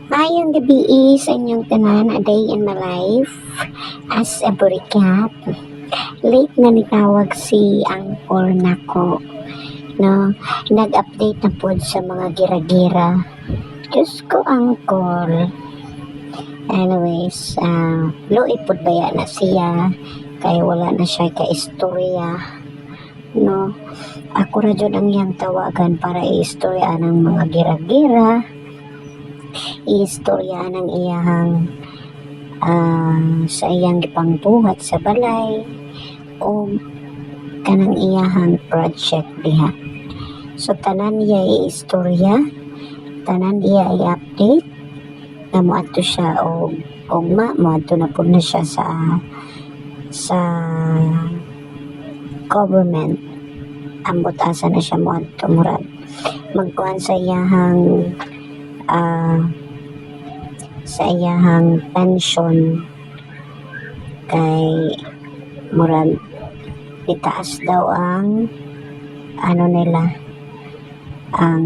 Mayong gabi sa inyong tanan, a day in my life as a burikat. Late na nitawag si Angkol nako, no? Nag-update na po sa mga gira-gira. Diyos ko, Angkol. Anyways, luipod baya na siya, kaya wala na siya ka-istorya, no? Ako ra jud ang iyang tawagan para i-istorya ng mga gira-gira, istorya ng iyang sa iyang gipangbuhat sa balay o kanang iyahang project diha. So tanan iya i-istorya, tanan iya i-update na moadto siya og ugma, moadto na pud na siya sa government. Ambot asa na siya moadto, murag magkuhan sa iyahang pension, kay murag itaas daw ang nila, ang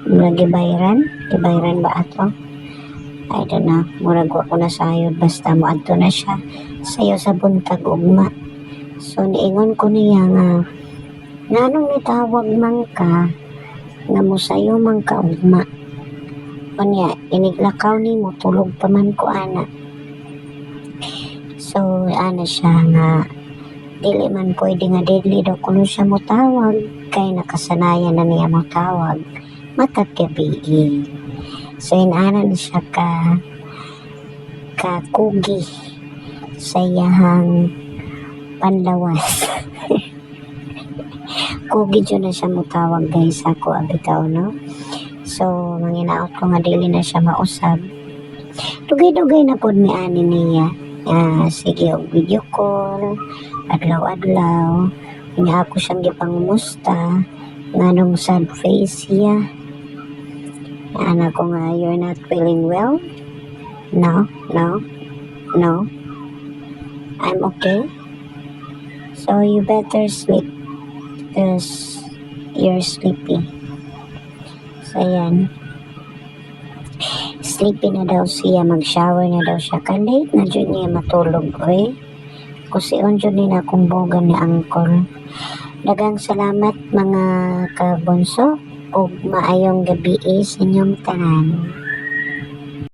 murag gibayran ba ato, I don't know, murag wa ko na sayod, basta moadto na siya sayo sa buntag ugma. So niingon ko niya nga nganong nitawag man ka nga mosayo man ka ugma, kunya iniglakaw ni mo, tulog pa man ko ana. So siya nga dili man pwede nga deadly daw kuno siya mo tawag, kay nakasanayan na niya mo tawag matag gabi. So inana na siya ka kugi sa iyahang panlawas. Kugi dyan na siya mo tawag, guys, ako abitaw, no? So manginaot ko nga dili na siya mausab, dugay-dugay na pod mi ani niya. Sige, og video call adlaw-adlaw, niya ako siyang gipangumusta nganong sad face siya. Ana ko nga, you're not feeling well? No, I'm okay. So you better sleep because you're sleepy. So yan, sleepy na daw siya, mag-shower na daw siya, ka-late na dyan niya matulog. Kusion dyan din akong bogan ni Angkol. Dagang salamat mga kabunso, ug maayong gabi sa inyong tanan.